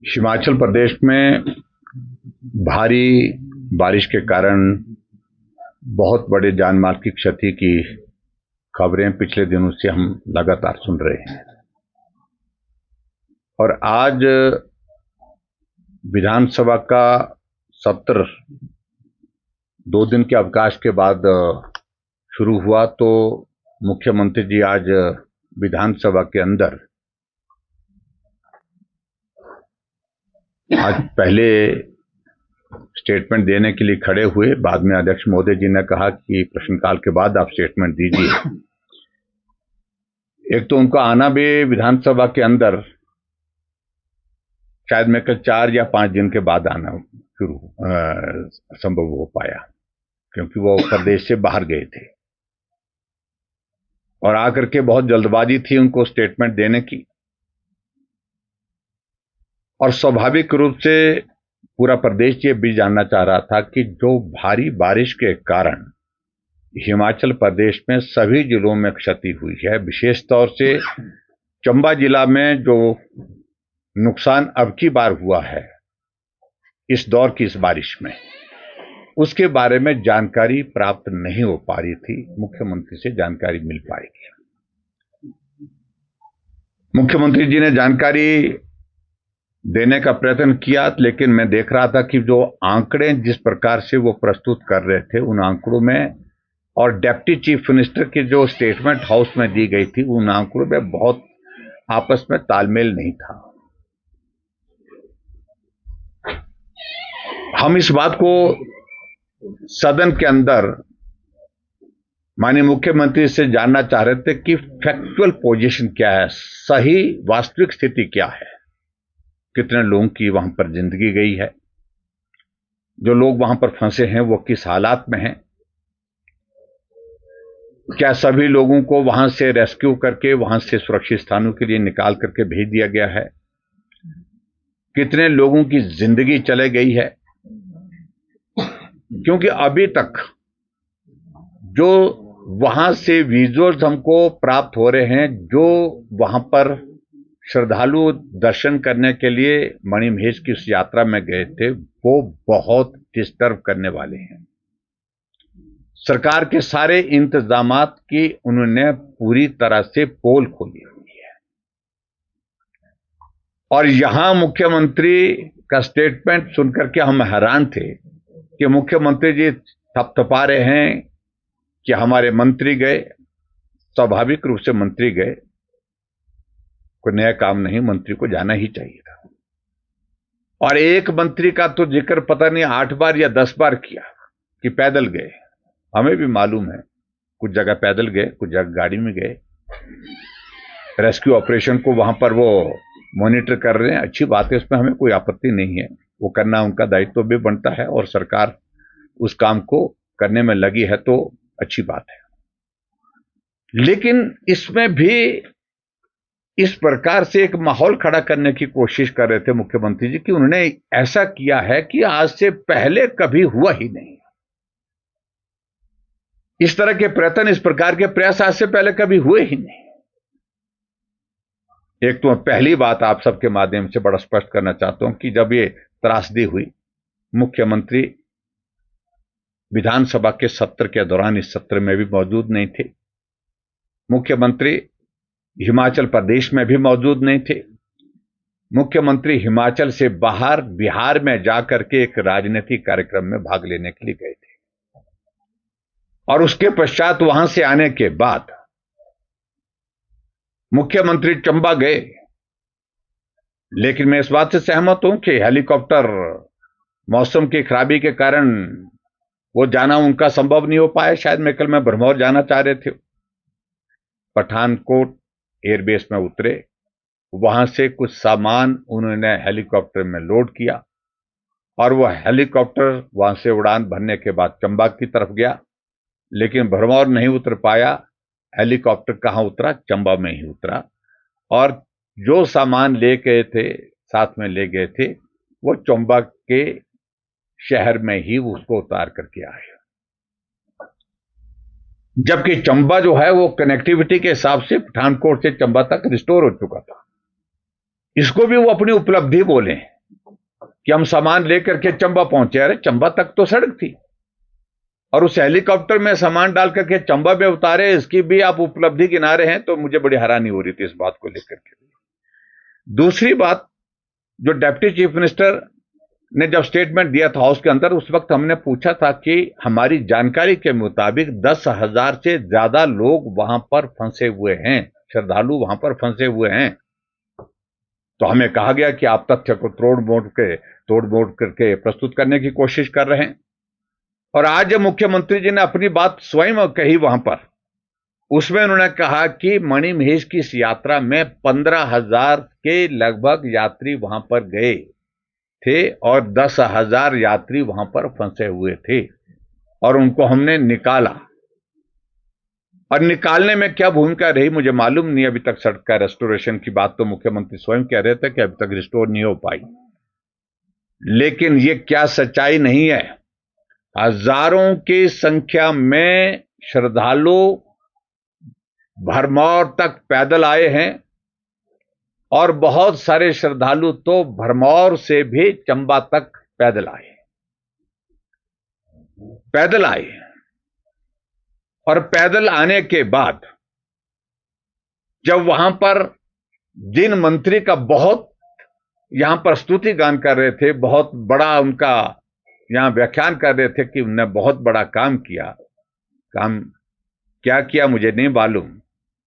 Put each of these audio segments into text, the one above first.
हिमाचल प्रदेश में भारी बारिश के कारण बहुत बड़े जानमाल की क्षति की खबरें पिछले दिनों से हम लगातार सुन रहे हैं और आज विधानसभा का सत्र 2 दिन के अवकाश के बाद शुरू हुआ तो मुख्यमंत्री जी आज विधानसभा के अंदर आज पहले स्टेटमेंट देने के लिए खड़े हुए। बाद में अध्यक्ष महोदय जी ने कहा कि प्रश्नकाल के बाद आप स्टेटमेंट दीजिए। एक तो उनका आना भी विधानसभा के अंदर शायद मैं कल 4 या 5 दिन के बाद आना संभव हो पाया, क्योंकि वो प्रदेश से बाहर गए थे और आकर के बहुत जल्दबाजी थी उनको स्टेटमेंट देने की। और स्वाभाविक रूप से पूरा प्रदेश ये भी जानना चाह रहा था कि जो भारी बारिश के कारण हिमाचल प्रदेश में सभी जिलों में क्षति हुई है, विशेष तौर से चंबा जिला में जो नुकसान अब की बार हुआ है इस दौर की इस बारिश में, उसके बारे में जानकारी प्राप्त नहीं हो पा रही थी। मुख्यमंत्री से जानकारी मिल पाएगी। मुख्यमंत्री जी ने जानकारी देने का प्रयत्न किया, लेकिन मैं देख रहा था कि जो आंकड़े जिस प्रकार से वो प्रस्तुत कर रहे थे उन आंकड़ों में और डिप्टी चीफ मिनिस्टर की जो स्टेटमेंट हाउस में दी गई थी उन आंकड़ों में बहुत आपस में तालमेल नहीं था। हम इस बात को सदन के अंदर माननीय मुख्यमंत्री से जानना चाह रहे थे कि फैक्चुअल पोजीशन क्या है, सही वास्तविक स्थिति क्या है, कितने लोगों की वहां पर जिंदगी गई है, जो लोग वहां पर फंसे हैं वो किस हालात में हैं, क्या सभी लोगों को वहां से रेस्क्यू करके वहां से सुरक्षित स्थानों के लिए निकाल करके भेज दिया गया है, कितने लोगों की जिंदगी चले गई है। क्योंकि अभी तक जो वहां से विजुअल्स हमको प्राप्त हो रहे हैं, जो वहां पर श्रद्धालु दर्शन करने के लिए मणिमहेश की उस यात्रा में गए थे, वो बहुत डिस्टर्ब करने वाले हैं। सरकार के सारे इंतजामात की उन्होंने पूरी तरह से पोल खोली हुई है और यहां मुख्यमंत्री का स्टेटमेंट सुनकर के हम हैरान थे कि मुख्यमंत्री जी थपथपा रहे हैं कि हमारे मंत्री गए। स्वाभाविक रूप से मंत्री गए, कोई नया काम नहीं, मंत्री को जाना ही चाहिए था। और एक मंत्री का तो जिक्र पता नहीं 8 बार या 10 बार किया कि पैदल गए। हमें भी मालूम है कुछ जगह पैदल गए, कुछ जगह गाड़ी में गए। रेस्क्यू ऑपरेशन को वहां पर वो मॉनिटर कर रहे हैं, अच्छी बात है, उसमें हमें कोई आपत्ति नहीं है, वो करना उनका दायित्व भी बनता है और सरकार उस काम को करने में लगी है तो अच्छी बात है। लेकिन इसमें भी इस प्रकार से एक माहौल खड़ा करने की कोशिश कर रहे थे मुख्यमंत्री जी कि उन्होंने ऐसा किया है कि आज से पहले कभी हुआ ही नहीं। इस तरह के प्रयत्न, इस प्रकार के प्रयास आज से पहले कभी हुए ही नहीं। एक तो पहली बात आप सबके माध्यम से बड़ा स्पष्ट करना चाहता हूं कि जब ये त्रासदी हुई, मुख्यमंत्री विधानसभा के सत्र के दौरान इस सत्र में भी मौजूद नहीं थे। मुख्यमंत्री हिमाचल प्रदेश में भी मौजूद नहीं थे। मुख्यमंत्री हिमाचल से बाहर बिहार में जाकर के एक राजनीतिक कार्यक्रम में भाग लेने के लिए गए थे और उसके पश्चात वहां से आने के बाद मुख्यमंत्री चंबा गए। लेकिन मैं इस बात से सहमत हूं कि हेलीकॉप्टर मौसम की खराबी के कारण वो जाना उनका संभव नहीं हो पाया। शायद मैं कल में भरमौर जाना चाह रहे थे, पठानकोट एयरबेस में उतरे, वहां से कुछ सामान उन्होंने हेलीकॉप्टर में लोड किया और वह हेलीकॉप्टर वहां से उड़ान भरने के बाद चंबा की तरफ गया, लेकिन भरमौर नहीं उतर पाया। हेलीकॉप्टर कहां उतरा? चंबा में ही उतरा और जो सामान ले गए थे, साथ में ले गए थे, वो चंबा के शहर में ही उसको उतार करके आए। जबकि चंबा जो है वो कनेक्टिविटी के हिसाब से पठानकोट से चंबा तक रिस्टोर हो चुका था। इसको भी वो अपनी उपलब्धि बोले। कि हम सामान लेकर के चंबा पहुंचे। अरे चंबा तक तो सड़क थी, और उस हेलीकॉप्टर में सामान डाल करके चंबा में उतारे, इसकी भी आप उपलब्धि गिना रहे हैं। तो मुझे बड़ी हैरानी हो रही थी इस बात को लेकर के। दूसरी बात, जो डिप्टी चीफ मिनिस्टर ने जब स्टेटमेंट दिया था हाउस के अंदर, उस वक्त हमने पूछा था कि हमारी जानकारी के मुताबिक 10,000 से ज्यादा लोग वहां पर फंसे हुए हैं, श्रद्धालु वहां पर फंसे हुए हैं। तो हमें कहा गया कि आप तथ्य को तोड़ मोड़ करके प्रस्तुत करने की कोशिश कर रहे हैं। और आज जब मुख्यमंत्री जी ने अपनी बात स्वयं कही वहां पर, उसमें उन्होंने कहा कि मणिमहेश की इस यात्रा में 15,000 के लगभग यात्री वहां पर गए थे और 10,000 यात्री वहां पर फंसे हुए थे, और उनको हमने निकाला। और निकालने में क्या भूमिका रही मुझे मालूम नहीं। अभी तक सड़क का रेस्टोरेशन की बात तो मुख्यमंत्री स्वयं कह रहे थे कि अभी तक रिस्टोर नहीं हो पाई, लेकिन ये क्या सच्चाई नहीं है? हजारों की संख्या में श्रद्धालु भरमौर तक पैदल आए हैं, और बहुत सारे श्रद्धालु तो भरमौर से भी चंबा तक पैदल आए। और पैदल आने के बाद जब वहां पर जिन मंत्री का बहुत यहां पर स्तुति गान कर रहे थे, बहुत बड़ा उनका यहां व्याख्यान कर रहे थे कि उन्होंने बहुत बड़ा काम क्या किया मुझे नहीं मालूम,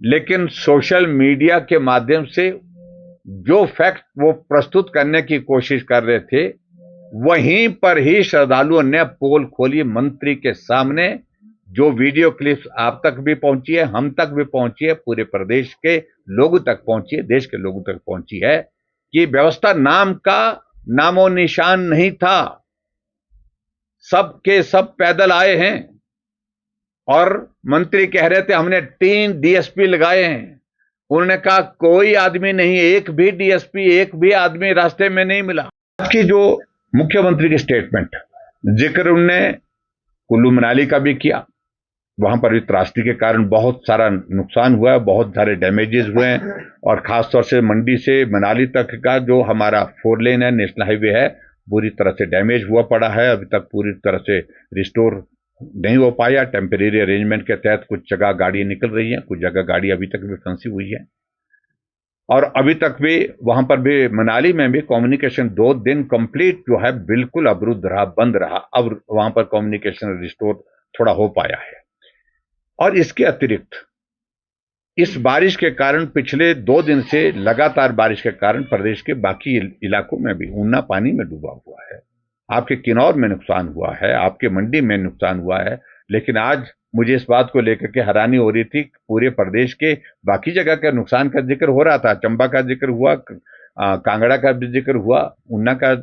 लेकिन सोशल मीडिया के माध्यम से जो फैक्ट वो प्रस्तुत करने की कोशिश कर रहे थे, वहीं पर ही श्रद्धालुओं ने पोल खोली मंत्री के सामने। जो वीडियो क्लिप्स आप तक भी पहुंची है, हम तक भी पहुंची है, पूरे प्रदेश के लोगों तक पहुंची है, देश के लोगों तक पहुंची है कि व्यवस्था नाम का नामो निशान नहीं था। सब के सब पैदल आए हैं, और मंत्री कह रहे थे हमने 3 डीएसपी लगाए हैं। उन्होंने कहा कोई आदमी नहीं, एक भी डीएसपी, एक भी आदमी रास्ते में नहीं मिला। की जो मुख्यमंत्री की स्टेटमेंट जिक्र उनने कुल्लू मनाली का भी किया, वहां पर भी त्रासदी के कारण बहुत सारा नुकसान हुआ है, बहुत सारे डैमेजेस हुए हैं, और खासतौर से मंडी से मनाली तक का जो हमारा 4 लेन है, नेशनल हाईवे है, पूरी तरह से डैमेज हुआ पड़ा है। अभी तक पूरी तरह से रिस्टोर नहीं हो पाया। टेम्परेरी अरेंजमेंट के तहत कुछ जगह गाड़ियां निकल रही हैं, कुछ जगह गाड़ी अभी तक भी फंसी हुई है, और अभी तक भी वहां पर भी मनाली में भी कम्युनिकेशन 2 दिन कंप्लीट जो है बिल्कुल अवरुद्ध रहा, बंद रहा। अब वहां पर कम्युनिकेशन रिस्टोर थोड़ा हो पाया है। और इसके अतिरिक्त इस बारिश के कारण, पिछले 2 दिन से लगातार बारिश के कारण प्रदेश के बाकी इलाकों में भी ऊना पानी में डूबा हुआ है। आपके किन्नौर में नुकसान हुआ है, आपके मंडी में नुकसान हुआ है, लेकिन आज मुझे इस बात को लेकर के हैरानी हो रही थी, पूरे प्रदेश के बाकी जगह का नुकसान का जिक्र हो रहा था। चंबा का जिक्र हुआ, कांगड़ा का भी जिक्र हुआ, ऊना का,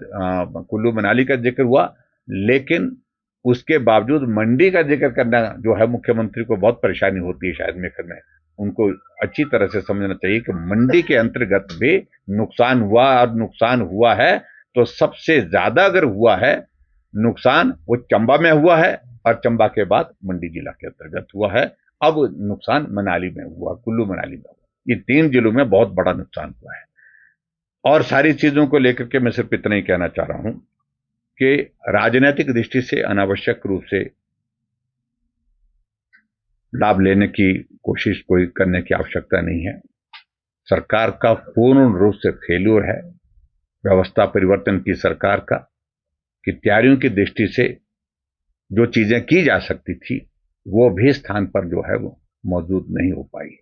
कुल्लू मनाली का जिक्र हुआ, लेकिन उसके बावजूद मंडी का जिक्र करना जो है मुख्यमंत्री को बहुत परेशानी होती है शायद में करना है। उनको अच्छी तरह से समझना चाहिए कि मंडी के अंतर्गत भी नुकसान हुआ, और नुकसान हुआ है तो सबसे ज्यादा अगर हुआ है नुकसान वो चंबा में हुआ है, और चंबा के बाद मंडी जिला के अंतर्गत हुआ है। अब नुकसान मनाली में हुआ, कुल्लू मनाली में हुआ। ये 3 जिलों में बहुत बड़ा नुकसान हुआ है। और सारी चीजों को लेकर के मैं सिर्फ इतना ही कहना चाह रहा हूं कि राजनीतिक दृष्टि से अनावश्यक रूप से लाभ लेने की कोशिश कोई करने की आवश्यकता नहीं है। सरकार का पूर्ण रूप से फेल्यूर है, व्यवस्था परिवर्तन की सरकार का, कि तैयारियों की दृष्टि से जो चीजें की जा सकती थी वो भी स्थान पर जो है वो मौजूद नहीं हो पाई,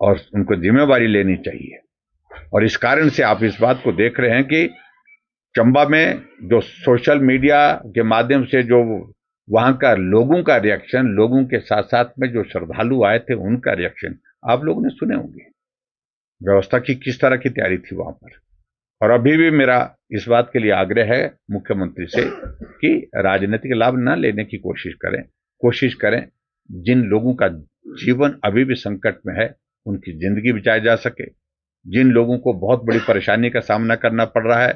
और उनको जिम्मेवारी लेनी चाहिए। और इस कारण से आप इस बात को देख रहे हैं कि चंबा में जो सोशल मीडिया के माध्यम से जो वहां का लोगों का रिएक्शन, लोगों के साथ साथ में जो श्रद्धालु आए थे उनका रिएक्शन आप लोगों ने सुने होंगे। व्यवस्था की किस तरह की तैयारी थी वहां पर। और अभी भी मेरा इस बात के लिए आग्रह है मुख्यमंत्री से कि राजनीतिक लाभ न लेने की कोशिश करें। जिन लोगों का जीवन अभी भी संकट में है उनकी जिंदगी बचाई जा सके। जिन लोगों को बहुत बड़ी परेशानी का सामना करना पड़ रहा है,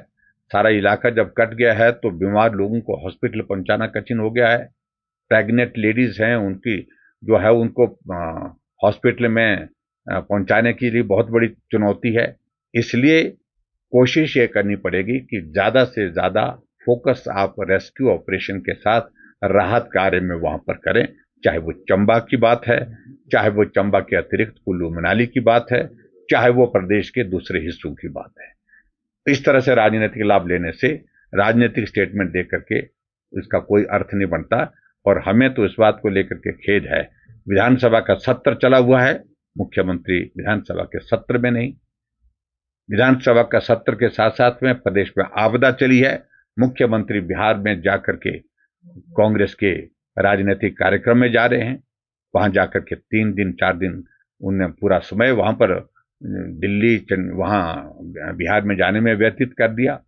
सारा इलाका जब कट गया है तो बीमार लोगों को हॉस्पिटल पहुंचाना कठिन हो गया है। प्रेग्नेंट लेडीज हैं, उनकी जो है उनको हॉस्पिटल में पहुंचाने के लिए बहुत बड़ी चुनौती है। इसलिए कोशिश ये करनी पड़ेगी कि ज्यादा से ज्यादा फोकस आप रेस्क्यू ऑपरेशन के साथ राहत कार्य में वहां पर करें, चाहे वो चंबा की बात है, चाहे वो चंबा के अतिरिक्त कुल्लू मनाली की बात है, चाहे वो प्रदेश के दूसरे हिस्सों की बात है। इस तरह से राजनीतिक लाभ लेने से, राजनीतिक स्टेटमेंट दे करके इसका कोई अर्थ नहीं बनता। और हमें तो इस बात को लेकर के खेद है, विधानसभा का सत्र चला हुआ है, मुख्यमंत्री विधानसभा के सत्र में नहीं। विधानसभा का सत्र के साथ साथ में प्रदेश में आपदा चली है, मुख्यमंत्री बिहार में जाकर के कांग्रेस के राजनीतिक कार्यक्रम में जा रहे हैं, वहां जाकर के 3 दिन 4 दिन उन्होंने पूरा समय वहां पर दिल्ली वहां बिहार में जाने में व्यतीत कर दिया,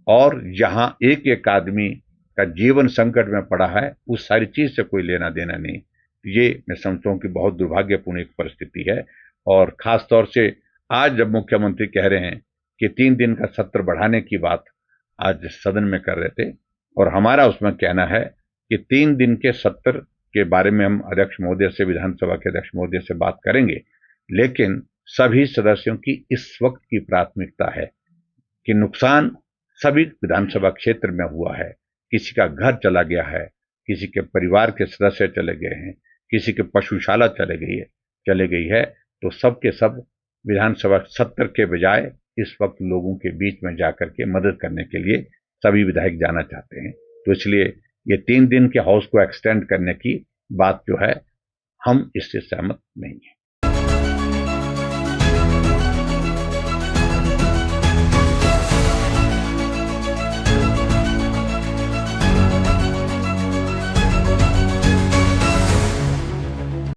और जहां एक एक आदमी का जीवन संकट में पड़ा है, उस सारी चीज से कोई लेना देना नहीं। ये मैं समझता हूं कि बहुत दुर्भाग्यपूर्ण एक परिस्थिति है। और खास तौर से आज जब मुख्यमंत्री कह रहे हैं कि 3 दिन का सत्र बढ़ाने की बात आज सदन में कर रहे थे, और हमारा उसमें कहना है कि 3 दिन के सत्र के बारे में हम अध्यक्ष महोदय से, विधानसभा के अध्यक्ष महोदय से बात करेंगे, लेकिन सभी सदस्यों की इस वक्त की प्राथमिकता है कि नुकसान सभी विधानसभा क्षेत्र में हुआ है। किसी का घर चला गया है, किसी के परिवार के सदस्य चले गए हैं, किसी के पशुशाला चले गई है, तो सब के सब विधानसभा सत्र के बजाय इस वक्त लोगों के बीच में जाकर के मदद करने के लिए सभी विधायक जाना चाहते हैं। तो इसलिए ये 3 दिन के हाउस को एक्सटेंड करने की बात जो है, हम इससे सहमत नहीं है।